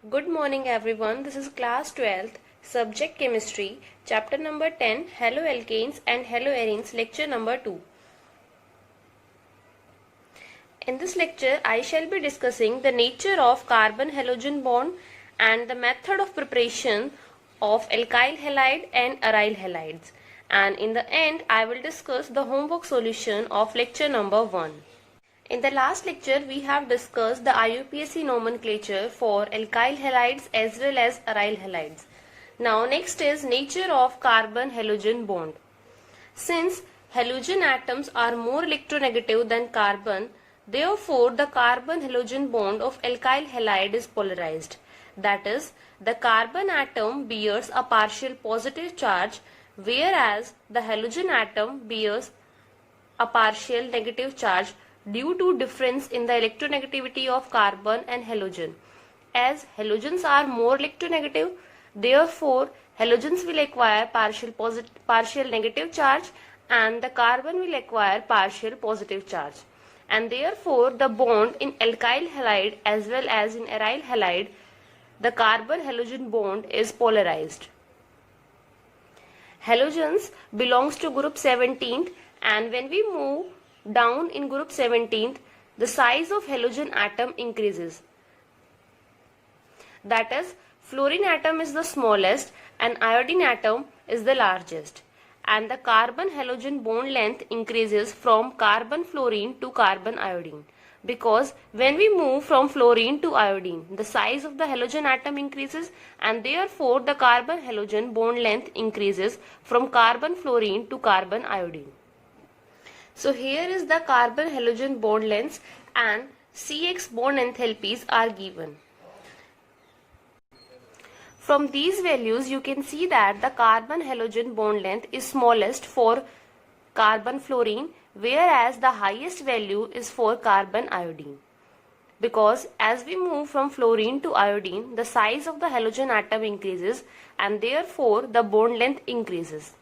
Good morning everyone. This is class 12th, subject chemistry, chapter number 10, haloalkanes and haloarenes, lecture number 2. In this lecture, I shall be discussing the nature of carbon-halogen bond and the method of preparation of alkyl halide and aryl halides. And in the end, I will discuss the homework solution of lecture number 1. In the last lecture, we have discussed the IUPAC nomenclature for alkyl halides as well as aryl halides. Now next is nature of carbon-halogen bond. Since halogen atoms are more electronegative than carbon, therefore the carbon-halogen bond of alkyl halide is polarized. That is, the carbon atom bears a partial positive charge, whereas the halogen atom bears a partial negative charge due to difference in the electronegativity of carbon and halogen. As halogens are more electronegative, therefore halogens will acquire partial negative charge and the carbon will acquire partial positive charge. And therefore the bond in alkyl halide as well as in aryl halide, the carbon-halogen bond is polarized. Halogens belongs to group 17th, and when we move down in group 17th, the size of halogen atom increases. That is, fluorine atom is the smallest and iodine atom is the largest. And the carbon-halogen bond length increases from carbon-fluorine to carbon-iodine. Because when we move from fluorine to iodine, the size of the halogen atom increases and therefore the carbon-halogen bond length increases from carbon-fluorine to carbon-iodine. So here is the carbon-halogen bond lengths and CX bond enthalpies are given. From these values you can see that the carbon-halogen bond length is smallest for carbon-fluorine, whereas the highest value is for carbon-iodine. Because as we move from fluorine to iodine, the size of the halogen atom increases and therefore the bond length increases.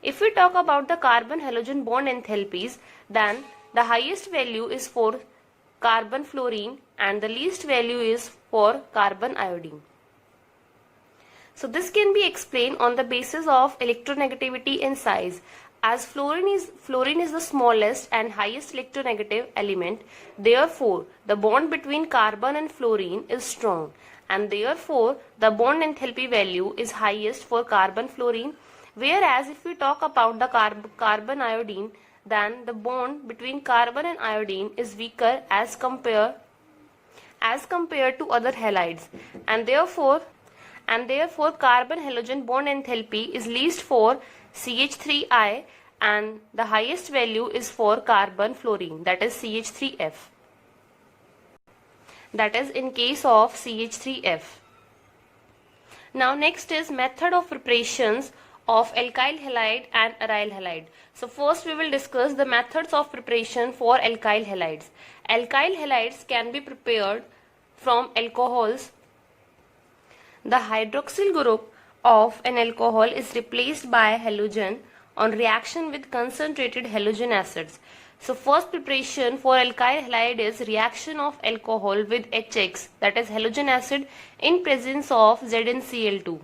If we talk about the carbon-halogen bond enthalpies, then the highest value is for carbon-fluorine and the least value is for carbon-iodine. So this can be explained on the basis of electronegativity and size. As fluorine is the smallest and highest electronegative element, therefore the bond between carbon and fluorine is strong, and therefore the bond enthalpy value is highest for carbon-fluorine. Whereas if we talk about the carbon-iodine, then the bond between carbon and iodine is weaker as compared to other halides, and therefore carbon-halogen bond enthalpy is least for CH3I and the highest value is for carbon-fluorine, that is CH3F. That is in case of CH3F. Now next is method of preparations of alkyl halide and aryl halide. So first we will discuss the methods of preparation for alkyl halides. Alkyl halides can be prepared from alcohols. The hydroxyl group of an alcohol is replaced by halogen on reaction with concentrated halogen acids. So first preparation for alkyl halide is reaction of alcohol with HX, that is halogen acid, in presence of ZnCl2.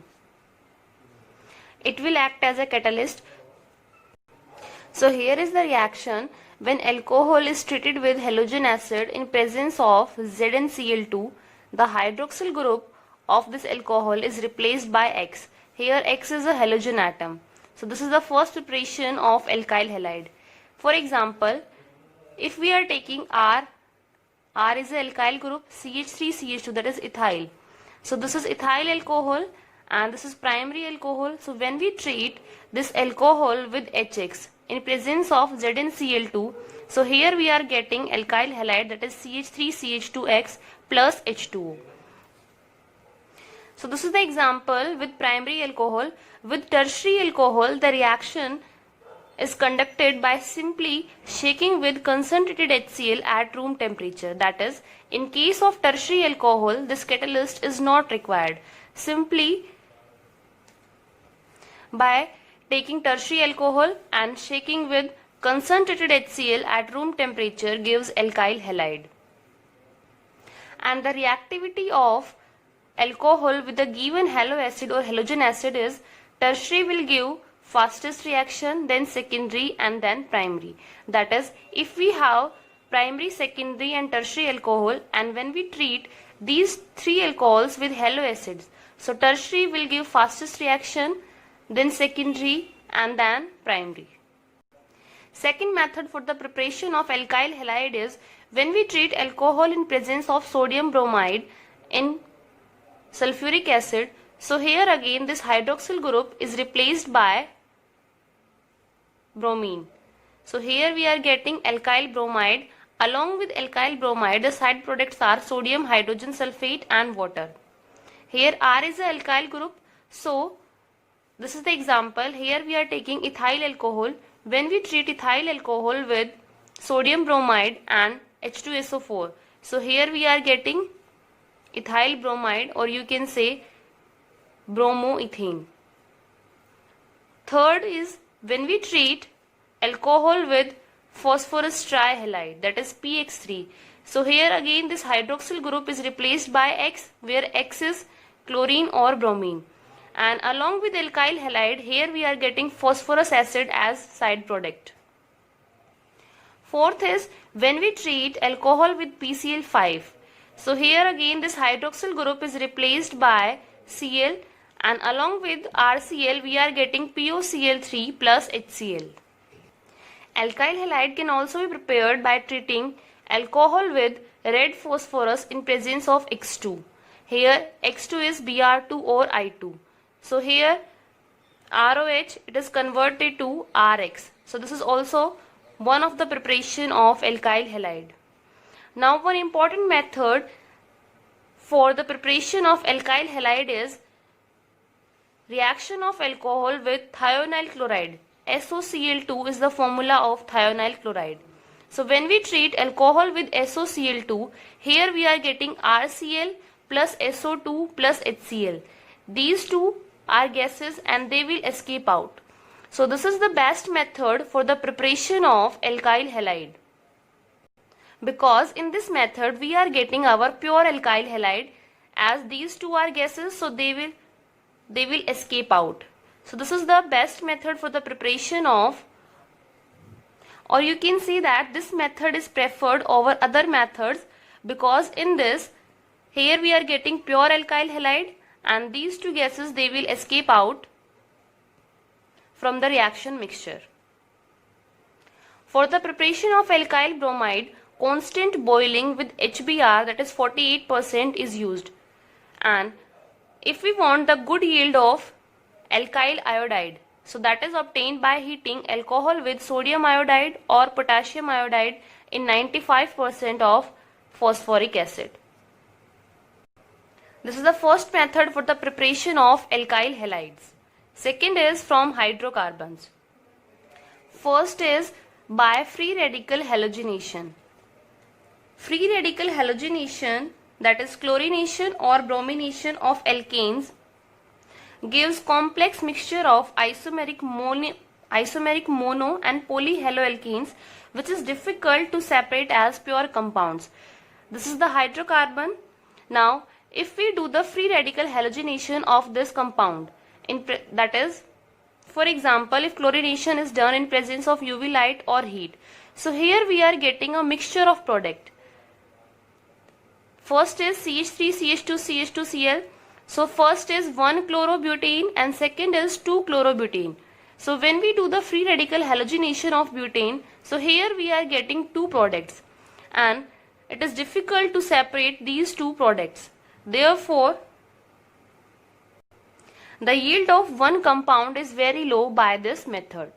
It will act as a catalyst. So here is the reaction when alcohol is treated with halogen acid in presence of ZnCl2. The hydroxyl group of this alcohol is replaced by X. Here X is a halogen atom. So this is the first preparation of alkyl halide. For example, if we are taking R is the alkyl group, CH3CH2, that is ethyl. So this is ethyl alcohol and this is primary alcohol. So when we treat this alcohol with HX in presence of ZnCl2, so here we are getting alkyl halide, that is CH3CH2X plus H2O. So this is the example with primary alcohol. With tertiary alcohol, the reaction is conducted by simply shaking with concentrated HCl at room temperature. That is, in case of tertiary alcohol, this catalyst is not required. Simply by taking tertiary alcohol and shaking with concentrated HCl at room temperature gives alkyl halide. And the reactivity of alcohol with a given halo acid or halogen acid is tertiary will give fastest reaction, then secondary, and then primary. That is, if we have primary, secondary and tertiary alcohol, and when we treat these three alcohols with halo acids, so tertiary will give fastest reaction, then secondary, and then primary. Second method for the preparation of alkyl halide is when we treat alcohol in presence of sodium bromide in sulfuric acid. So here again this hydroxyl group is replaced by bromine. So here we are getting alkyl bromide. Along with alkyl bromide, the side products are sodium hydrogen sulfate and water. Here R is the alkyl group. So this is the example. Here we are taking ethyl alcohol. When we treat ethyl alcohol with sodium bromide and H2SO4, so here we are getting ethyl bromide, or you can say bromoethane. Third is when we treat alcohol with phosphorus trihalide, that is PX3. So here again this hydroxyl group is replaced by X, where X is chlorine or bromine. And along with alkyl halide, here we are getting phosphorus acid as side product. Fourth is when we treat alcohol with PCl5. So here again this hydroxyl group is replaced by Cl, and along with RCl we are getting POCl3 plus HCl. Alkyl halide can also be prepared by treating alcohol with red phosphorus in presence of X2. Here X2 is Br2 or I2. So here ROH, it is converted to RX. So this is also one of the preparation of alkyl halide. Now one important method for the preparation of alkyl halide is reaction of alcohol with thionyl chloride. SOCl2 is the formula of thionyl chloride. So when we treat alcohol with SOCl2, here we are getting RCl plus SO2 plus HCl. These two are gases and they will escape out. So this is the best method for the preparation of alkyl halide, because in this method we are getting our pure alkyl halide, as these two are gases, so they will escape out. So this is the best method for the preparation of, or you can see that this method is preferred over other methods, because in this here we are getting pure alkyl halide and these two gases, they will escape out from the reaction mixture. For the preparation of alkyl bromide, constant boiling with HBr, that is 48%, is used. And if we want the good yield of alkyl iodide, so that is obtained by heating alcohol with sodium iodide or potassium iodide in 95% of phosphoric acid. This is the first method for the preparation of alkyl halides. Second is from hydrocarbons. First is by free radical halogenation. Free radical halogenation, that is chlorination or bromination of alkanes, gives complex mixture of isomeric mono and polyhaloalkanes, which is difficult to separate as pure compounds. This is the hydrocarbon. Now if we do the free radical halogenation of this compound, that is, for example, if chlorination is done in presence of UV light or heat, so here we are getting a mixture of product. First is CH3, CH2, CH2Cl. So first is 1-chlorobutane and second is 2-chlorobutane. So when we do the free radical halogenation of butane, so here we are getting two products and it is difficult to separate these two products. Therefore, the yield of one compound is very low by this method.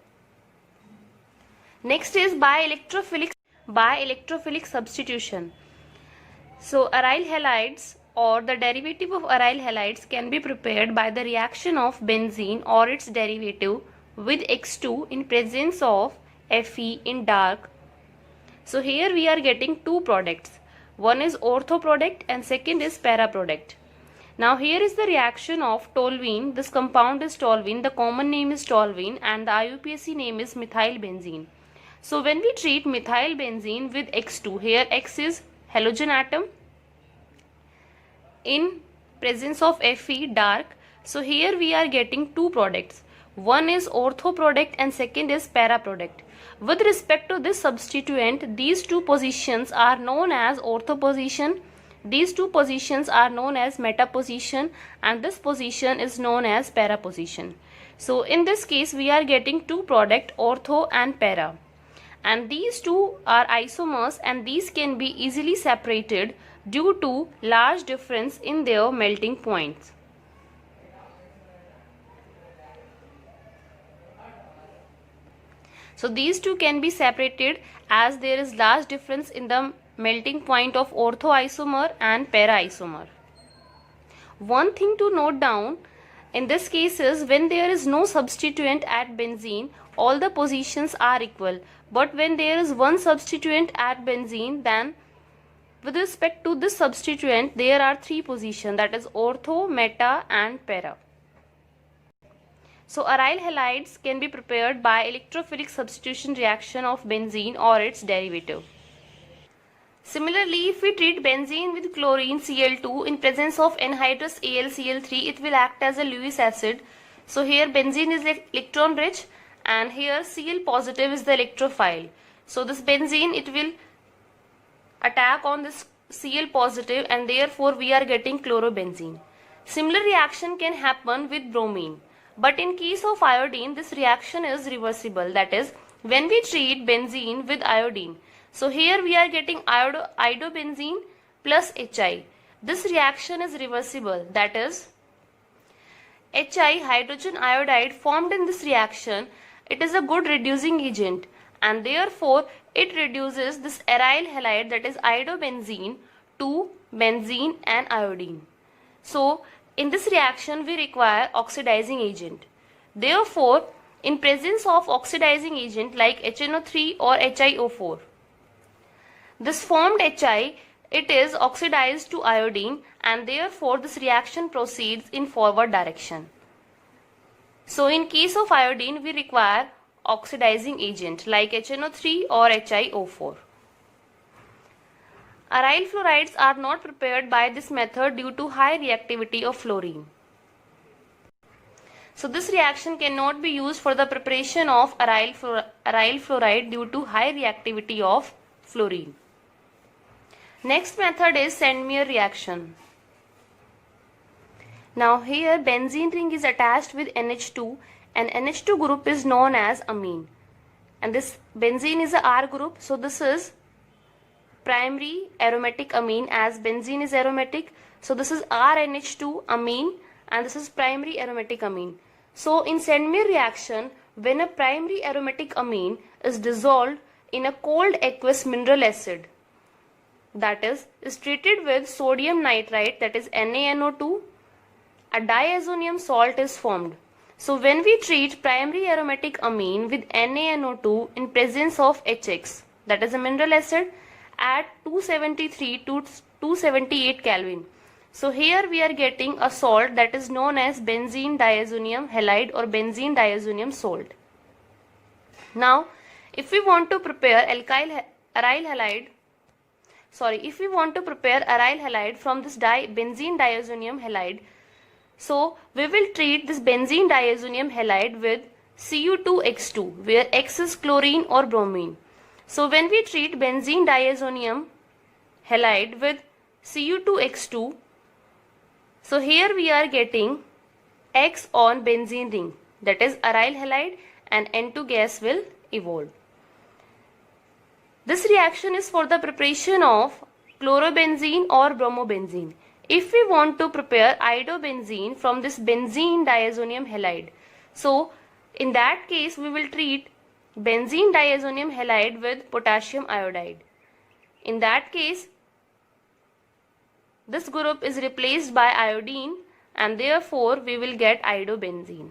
Next is by electrophilic substitution. So aryl halides or the derivative of aryl halides can be prepared by the reaction of benzene or its derivative with X2 in presence of Fe in dark. So here we are getting two products. One is ortho product and second is para product. Now here is the reaction of toluene. This compound is toluene, the common name is toluene and the IUPAC name is methyl benzene. So when we treat methyl benzene with X2, here X is halogen atom. In presence of Fe dark. So here we are getting two products. One is ortho product and second is para product. With respect to this substituent, these two positions are known as ortho position, these two positions are known as meta position, and this position is known as para position. So in this case we are getting two product, ortho and para, and these two are isomers and these can be easily separated due to large difference in their melting points. So these two can be separated as there is large difference in the melting point of ortho isomer and para isomer. One thing to note down in this case is when there is no substituent at benzene, all the positions are equal. But when there is one substituent at benzene, then with respect to this substituent there are three positions, that is ortho, meta and para. So aryl halides can be prepared by electrophilic substitution reaction of benzene or its derivative. Similarly, if we treat benzene with chlorine Cl2 in presence of anhydrous AlCl3, it will act as a Lewis acid. So here benzene is electron rich and here Cl positive is the electrophile. So this benzene, it will attack on this Cl positive and therefore we are getting chlorobenzene. Similar reaction can happen with bromine. But in case of iodine, this reaction is reversible. That is, when we treat benzene with iodine, so here we are getting iodobenzene plus Hi. This reaction is reversible. That is, Hi, hydrogen iodide, formed in this reaction, it is a good reducing agent and therefore it reduces this aryl halide, that is iodobenzene, to benzene and iodine. So in this reaction we require oxidizing agent. Therefore, in presence of oxidizing agent like HNO3 or HiO4, this formed Hi, it is oxidized to iodine and therefore this reaction proceeds in forward direction. So in case of iodine we require oxidizing agent like HNO3 or HiO4. Aryl fluorides are not prepared by this method due to high reactivity of fluorine. So this reaction cannot be used for the preparation of aryl fluoride due to high reactivity of fluorine. Next method is Sandmeyer reaction. Now here benzene ring is attached with NH2 and NH2 group is known as amine. And this benzene is a R group, so this is primary aromatic amine as benzene is aromatic. So this is RNH2 amine and this is primary aromatic amine. So in Sandmeyer reaction, when a primary aromatic amine is dissolved in a cold aqueous mineral acid, that is treated with sodium nitrite, that is NaNO2, a diazonium salt is formed. So when we treat primary aromatic amine with NaNO2 in presence of HX, that is a mineral acid, at 273 to 278 Kelvin. So here we are getting a salt that is known as benzene diazonium halide or benzene diazonium salt. Now, if we want to prepare aryl halide from this benzene diazonium halide, so we will treat this benzene diazonium halide with Cu2X2, where X is chlorine or bromine. So when we treat benzene diazonium halide with Cu2X2, so here we are getting X on benzene ring, that is aryl halide, and N2 gas will evolve. This reaction is for the preparation of chlorobenzene or bromobenzene. If we want to prepare iodobenzene from this benzene diazonium halide, so in that case we will treat benzene diazonium halide with potassium iodide. In that case, this group is replaced by iodine and therefore we will get iodobenzene.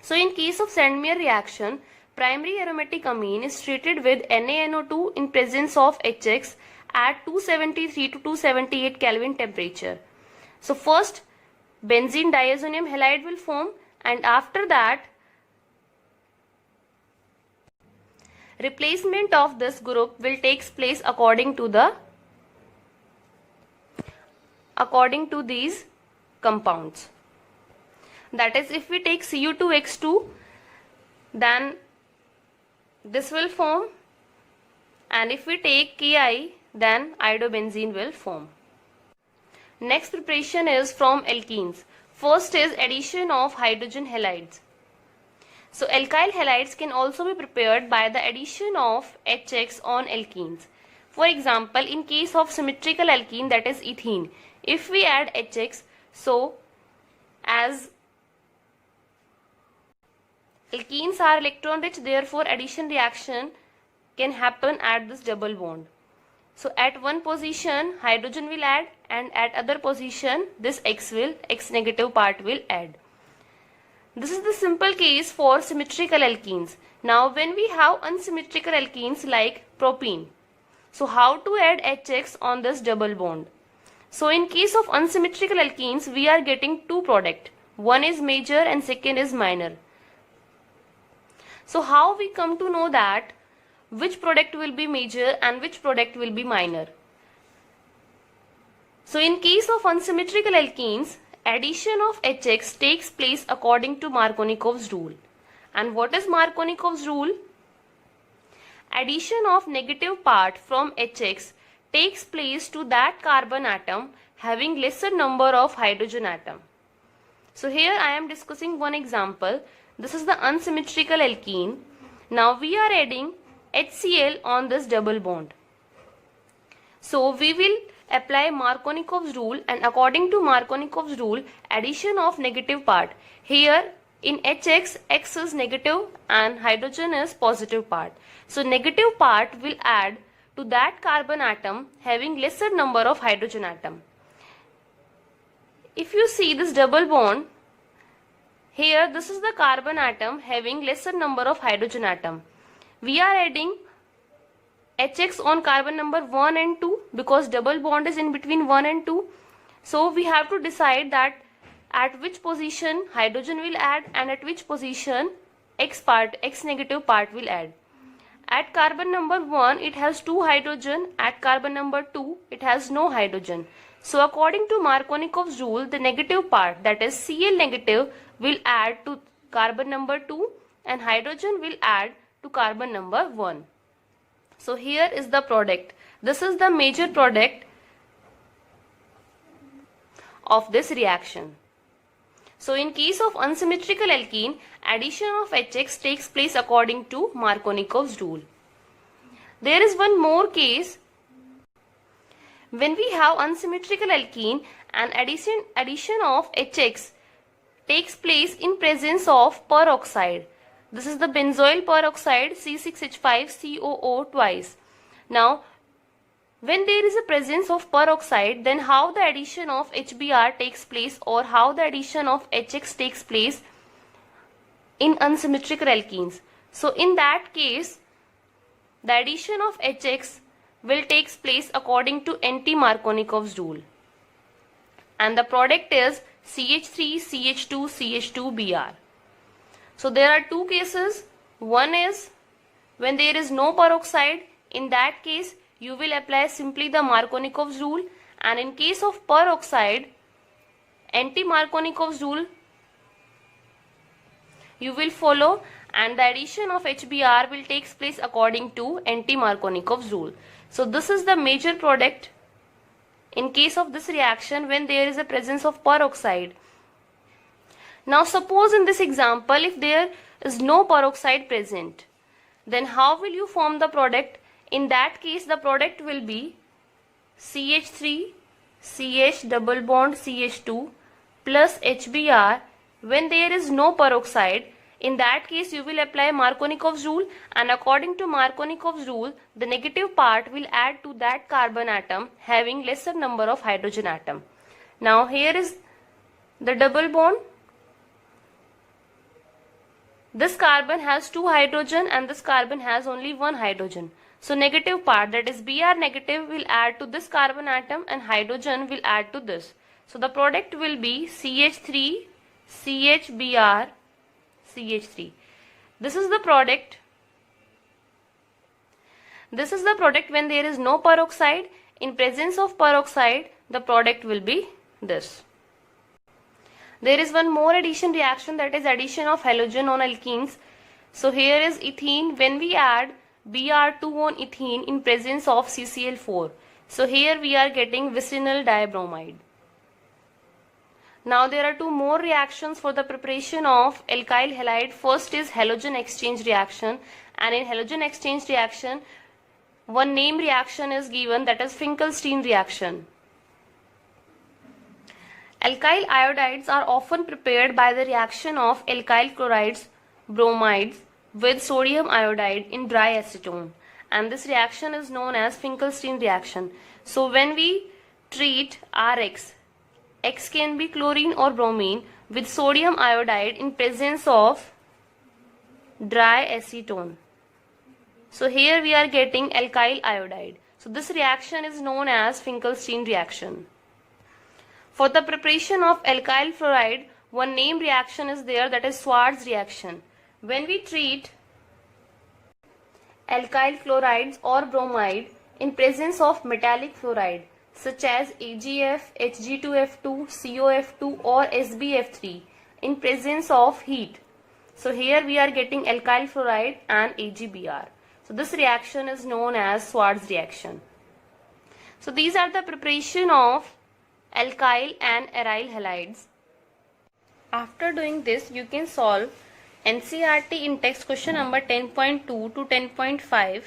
So in case of Sandmeyer reaction, primary aromatic amine is treated with NaNO2 in presence of HX at 273 to 278 Kelvin temperature. So first benzene diazonium halide will form and after that replacement of this group will takes place according to these compounds. That is, if we take Cu2X2, then this will form, and if we take Ki, then iodobenzene will form. Next preparation is from alkenes. First is addition of hydrogen halides. So alkyl halides can also be prepared by the addition of HX on alkenes. For example, in case of symmetrical alkene, that is ethene, if we add HX, so as alkenes are electron rich, therefore addition reaction can happen at this double bond. So at one position hydrogen will add, and at other position this X negative part will add. This is the simple case for symmetrical alkenes. Now when we have unsymmetrical alkenes like propene, so how to add HX on this double bond? So in case of unsymmetrical alkenes, we are getting two products. One is major and second is minor. So how we come to know that which product will be major and which product will be minor? So in case of unsymmetrical alkenes, addition of HX takes place according to Markovnikov's rule. And what is Markovnikov's rule? Addition of negative part from HX takes place to that carbon atom having lesser number of hydrogen atom. So here I am discussing one example. This is the unsymmetrical alkene. Now we are adding HCl on this double bond. So we will apply Markovnikov's rule, and according to Markovnikov's rule, addition of negative part. Here in HX, X is negative and hydrogen is positive part. So negative part will add to that carbon atom having lesser number of hydrogen atom. If you see this double bond, here this is the carbon atom having lesser number of hydrogen atom. We are adding HX on carbon number 1 and 2 because double bond is in between 1 and 2. So we have to decide that at which position hydrogen will add and at which position X negative part will add. At carbon number 1 it has 2 hydrogen, at carbon number 2 it has no hydrogen. So according to Markovnikov's rule, the negative part, that is Cl negative, will add to carbon number 2 and hydrogen will add to carbon number 1. So here is the product. This is the major product of this reaction. So in case of unsymmetrical alkene, addition of HX takes place according to Markovnikov's rule. There is one more case. When we have unsymmetrical alkene and addition of HX takes place in presence of peroxide. This is the benzoyl peroxide C6H5COO twice. Now when there is a presence of peroxide, then how the addition of HBr takes place or how the addition of HX takes place in unsymmetrical alkenes. So in that case, the addition of HX will take place according to anti-Markovnikov's rule. And the product is CH3, CH2, CH2Br. So there are two cases. One is when there is no peroxide. In that case, you will apply simply the Markovnikov's rule, and in case of peroxide, anti-Markovnikov's rule you will follow, and the addition of HBr will take place according to anti-Markovnikov's rule. So this is the major product in case of this reaction when there is a presence of peroxide. Now suppose in this example, if there is no peroxide present, then how will you form the product? In that case, the product will be CH3, CH double bond CH2 plus HBr when there is no peroxide. In that case, you will apply Markovnikov's rule, and according to Markovnikov's rule, the negative part will add to that carbon atom having lesser number of hydrogen atom. Now here is the double bond. This carbon has 2 hydrogen and this carbon has only 1 hydrogen. So negative part, that is Br negative, will add to this carbon atom and hydrogen will add to this. So the product will be CH3, CHBr, CH3. This is the product. This is the product when there is no peroxide. In presence of peroxide, the product will be this. There is one more addition reaction, that is addition of halogen on alkenes. So here is ethene. When we add Br2 on ethene in presence of CCl4, so here we are getting vicinal dibromide. Now there are two more reactions for the preparation of alkyl halide. First is halogen exchange reaction, and in halogen exchange reaction one name reaction is given, that is Finkelstein reaction. Alkyl iodides are often prepared by the reaction of alkyl chlorides, bromides with sodium iodide in dry acetone, and this reaction is known as Finkelstein reaction. So when we treat Rx, X can be chlorine or bromine with sodium iodide in presence of dry acetone. So here we are getting alkyl iodide. So this reaction is known as Finkelstein reaction. For the preparation of alkyl fluoride, one name reaction is there, that is Swartz reaction. When we treat alkyl fluorides or bromide in presence of metallic fluoride such as AgF, Hg2F2, COF2 or SbF3 in presence of heat, so here we are getting alkyl fluoride and AgBr. So this reaction is known as Swartz reaction. So these are the preparation of alkyl and aryl halides. After doing this, you can solve NCERT in text question number 10.2 to 10.5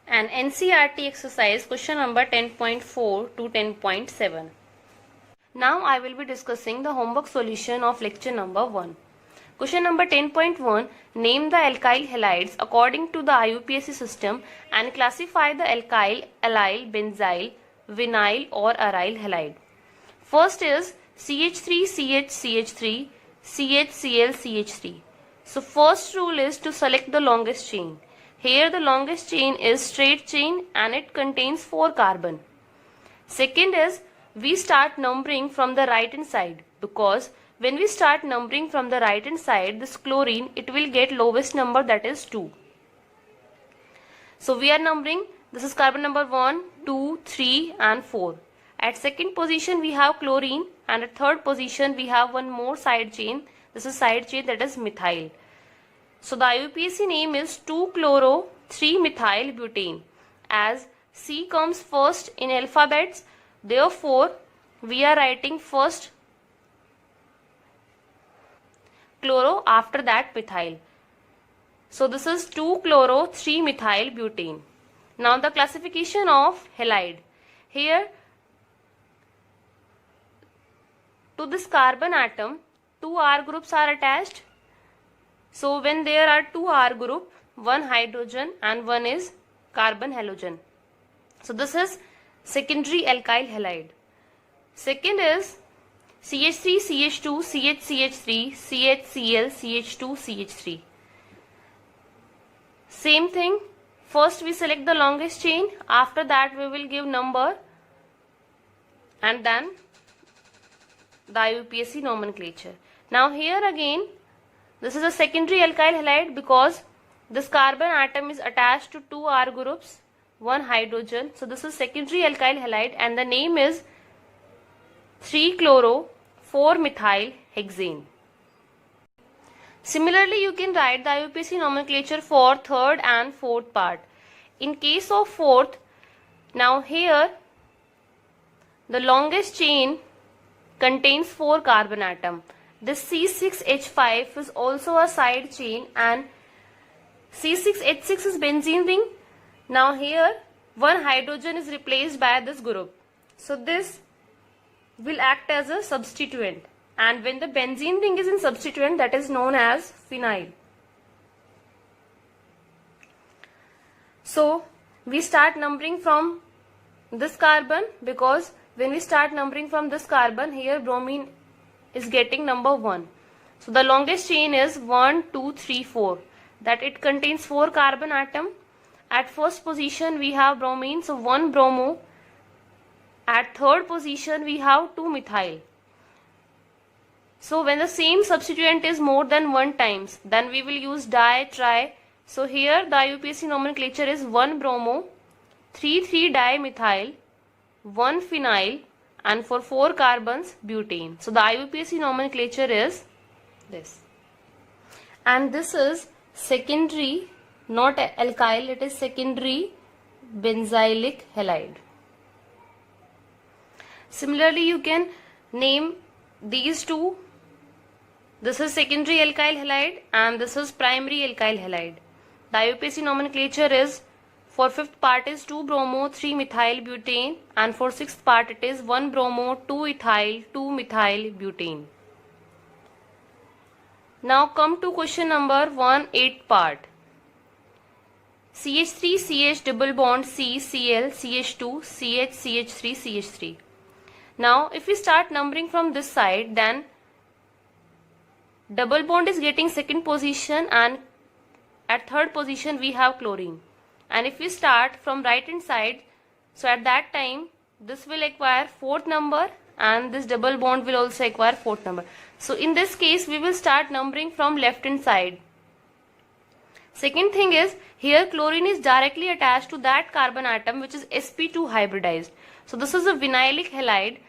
and NCERT exercise question number 10.4 to 10.7. Now I will be discussing the homework solution of lecture number 1. Question number 10.1. Name the alkyl halides according to the IUPAC system and classify the alkyl, allyl, benzyl, vinyl or aryl halide. First is CH3CH3, CHCl-CH3. So first rule is to select the longest chain. Here the longest chain is straight chain and it contains 4 carbon. Second is we start numbering from the right hand side, because when we start numbering from the right hand side, this chlorine, it will get lowest number, that is 2. So we are numbering, this is carbon number 1, 2, 3 and 4. At second position we have chlorine, and at third position we have one more side chain. This is side chain, that is methyl. So the IUPAC name is 2-chloro-3-methyl butane. As C comes first in alphabets, therefore we are writing first chloro, after that methyl. So this is 2-chloro-3-methyl butane. Now the classification of halide. Here to this carbon atom 2 R groups are attached. So when there are 2 R group, one hydrogen and one is carbon halogen. So this is secondary alkyl halide. Second is CH3, CH2, CH3, CHCl, CH2, CH3. Same thing. First we select the longest chain. After that we will give number and then the IUPAC nomenclature. Now here again, this is a secondary alkyl halide because this carbon atom is attached to 2 R groups, one hydrogen. So this is secondary alkyl halide and the name is 3-chloro-4-methyl hexane. Similarly, you can write the IUPAC nomenclature for third and fourth part. In case of fourth, now here the longest chain contains 4 carbon atom. This C6H5 is also a side chain and C6H6 is benzene ring. Now here one hydrogen is replaced by this group. So this will act as a substituent, and when the benzene ring is in substituent, that is known as phenyl. So we start numbering from this carbon, because when we start numbering from this carbon, here bromine is getting number 1. So the longest chain is 1, 2, 3, 4. That it contains 4 carbon atom. At first position we have bromine, so 1 bromo. At third position we have 2 methyl. So when the same substituent is more than 1 times, then we will use di, tri. So here the IUPAC nomenclature is 1 bromo, 3,3-dimethyl, 1 phenyl, and for 4 carbons butane. So the IUPAC nomenclature is this. And this is secondary, not alkyl, it is secondary benzylic halide. Similarly, you can name these two. This is secondary alkyl halide and this is primary alkyl halide. The IUPAC nomenclature is, for 5th part is 2-bromo 3-methyl butane, and for 6th part it is 1-bromo 2-ethyl 2-methyl butane. Now come to question number 1, 8th part. CH3 CH double bond C Cl CH2 CH CH3 CH3. Now if we start numbering from this side, then double bond is getting 2nd position and at 3rd position we have chlorine. And if we start from right hand side, so at that time this will acquire 4th number and this double bond will also acquire 4th number. So in this case we will start numbering from left hand side. Second thing is, here chlorine is directly attached to that carbon atom which is sp2 hybridized. So this is a vinylic halide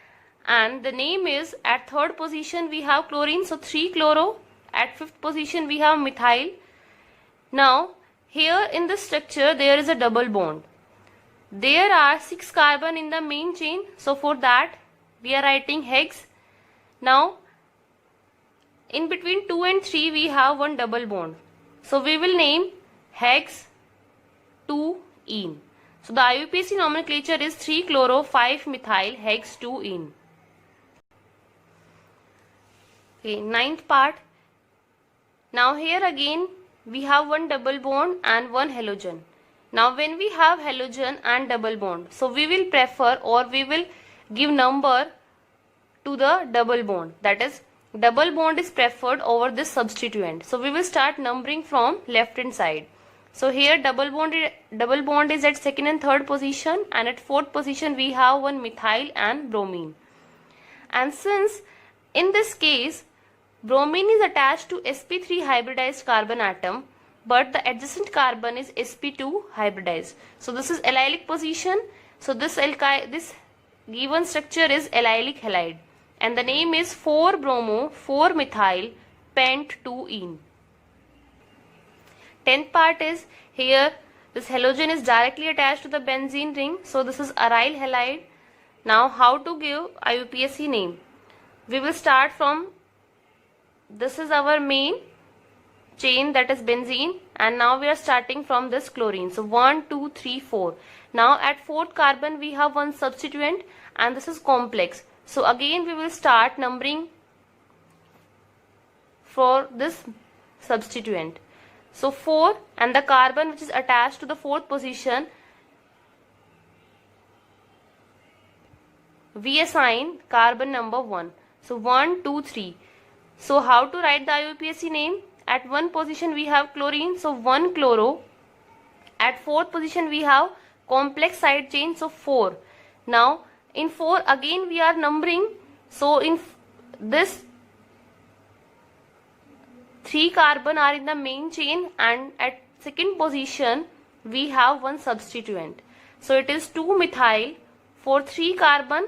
and the name is, at 3rd position we have chlorine, so 3-chloro, at 5th position we have methyl. Now here in this structure there is a double bond. There are 6 carbon in the main chain, so for that we are writing hex. Now in between 2 and 3 we have one double bond, so we will name hex 2-ene. So the IUPAC nomenclature is 3-chloro 5-methyl hex 2-ene. Okay, 9th part. Now here again we have one double bond and one halogen. Now when we have halogen and double bond, so we will prefer or we will give number to the double bond, that is double bond is preferred over this substituent. So we will start numbering from left hand side. So here double bond is at 2nd and 3rd position, and at 4th position we have one methyl and bromine. And since in this case bromine is attached to sp3 hybridized carbon atom, but the adjacent carbon is sp2 hybridized, so this is allylic position. So this given structure is allylic halide and the name is 4-bromo 4-methyl pent 2-ene. 10th part is, here this halogen is directly attached to the benzene ring, so this is aryl halide. Now how to give IUPAC name? We will start from, this is our main chain, that is benzene, and now we are starting from this chlorine. So 1, 2, 3, 4. Now at 4th carbon we have one substituent and this is complex. So again we will start numbering for this substituent. So 4 and the carbon which is attached to the 4th position, we assign carbon number 1. So 1, 2, 3. So how to write the IUPAC name? At 1 position we have chlorine, so 1-chloro. At 4th position we have complex side chain, so 4. Now in 4 again we are numbering, so in this 3 carbon are in the main chain and at 2nd position we have one substituent. So it is 2-methyl. For 3 carbon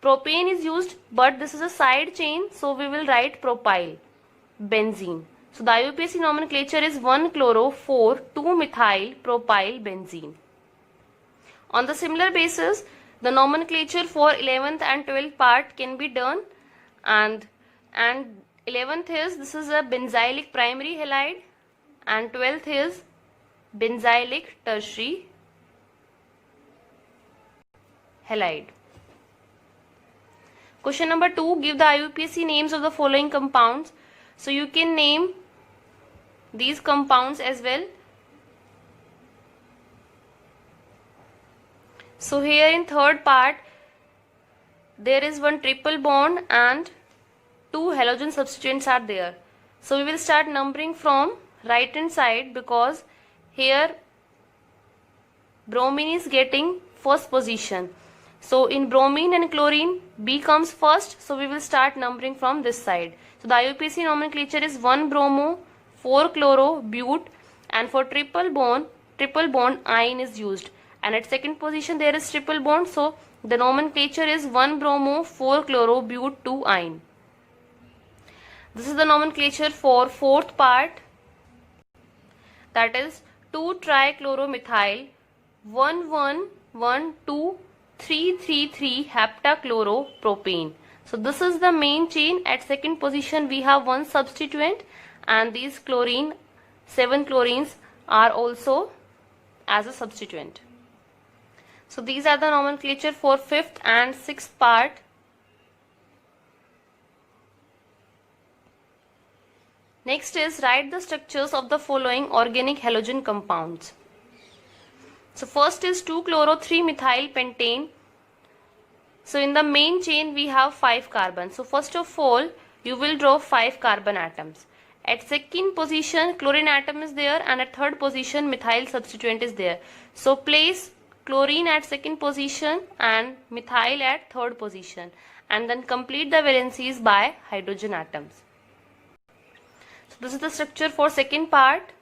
propane is used, but this is a side chain, so we will write propyl benzene. So the IUPAC nomenclature is 1-chloro 4-2-methyl propyl benzene. On the similar basis, the nomenclature for 11th and 12th part can be done, and 11th is, this is a benzylic primary halide, and 12th is benzylic tertiary halide. Question number 2, give the IUPAC names of the following compounds. So you can name these compounds as well. So here in 3rd part there is one triple bond and 2 halogen substituents are there. So we will start numbering from right hand side, because here bromine is getting 1st position. So in bromine and chlorine B comes first, so we will start numbering from this side. So the IUPAC nomenclature is 1-bromo 4-chloro but, and for triple bond ine is used, and at 2nd position there is triple bond, so The nomenclature is 1-bromo-4-chloro-but-2-ine. This is the nomenclature for fourth part, that is 2-trichloromethyl 1,1,1,2,3,3,3 heptachloropropane. So this is the main chain. At second position we have one substituent, and these chlorine, 7 chlorines are also as a substituent. So these are the nomenclature for fifth and sixth part. Next is write the structures of the following organic halogen compounds. So first is 2-chloro-3-methyl pentane. So in the main chain we have 5 carbons. So first of all you will draw 5 carbon atoms. At second position chlorine atom is there, and at third position methyl substituent is there. So place chlorine at second position and methyl at third position, and then complete the valencies by hydrogen atoms. So this is the structure for second part.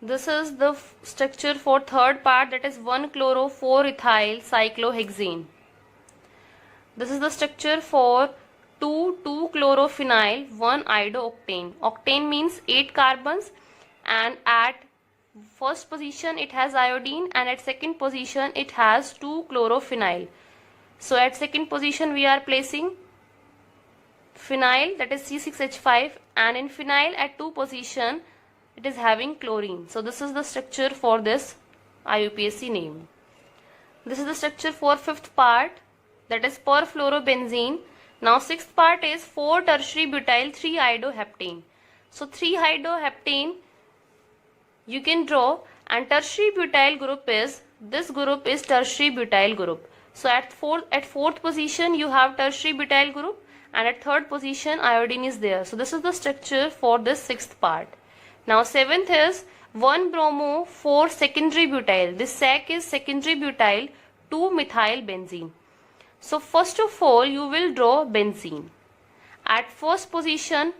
This is the structure for third part, that is 1-chloro-4-ethyl cyclohexane. This is the structure for 2,2-chlorophenyl 1-iodo-octane. Octane means 8 carbons, and at first position it has iodine, and at second position it has 2-chlorophenyl. So at second position we are placing phenyl, that is C6H5, and in phenyl at 2 position it is having chlorine. So this is the structure for this IUPAC name. This is the structure for fifth part, that is perfluorobenzene. Now sixth part is 4-tertiary butyl 3-iodoheptane. So 3-iodoheptane you can draw, and tertiary butyl group is, this group is tertiary butyl group. So at fourth position you have tertiary butyl group, and at third position iodine is there. So this is the structure for this sixth part. Now seventh is 1-bromo-4 secondary butyl. This sec is secondary butyl 2-methyl benzene. So first of all you will draw benzene. At first position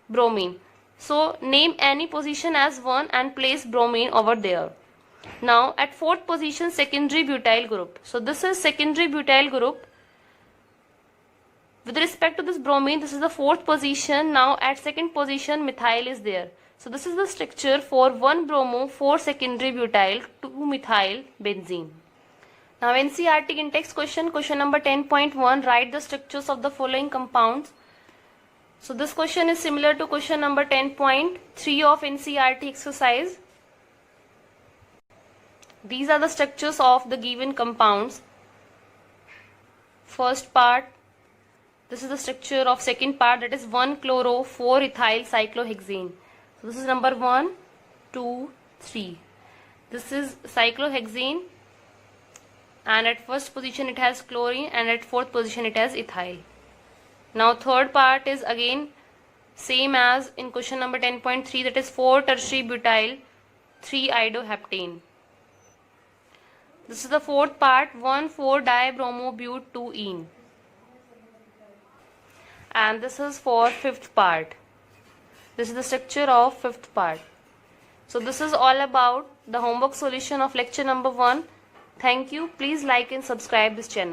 bromine. So name any position as 1 and place bromine over there. Now at fourth position secondary butyl group. So this is secondary butyl group. With respect to this bromine, this is the fourth position. Now at second position methyl is there. So this is the structure for 1-bromo-4 secondary butyl 2-methyl benzene. Now NCERT in-text question number 10.1, write the structures of the following compounds. So this question is similar to question number 10.3 of NCERT exercise. These are the structures of the given compounds. First part, this is the structure of second part, that is 1-chloro-4-ethyl cyclohexane. So this is number 1, 2, 3. This is cyclohexane, and at first position it has chlorine, and at fourth position it has ethyl. Now third part is again same as in question number 10.3, that is 4-tertiary butyl 3-iodoheptane. This is the fourth part, 1,4-dibromo-but-2-ene. And this is for fifth part. This is the structure of fifth part. So this is all about the homework solution of lecture number 1. Thank you. Please like and subscribe this channel.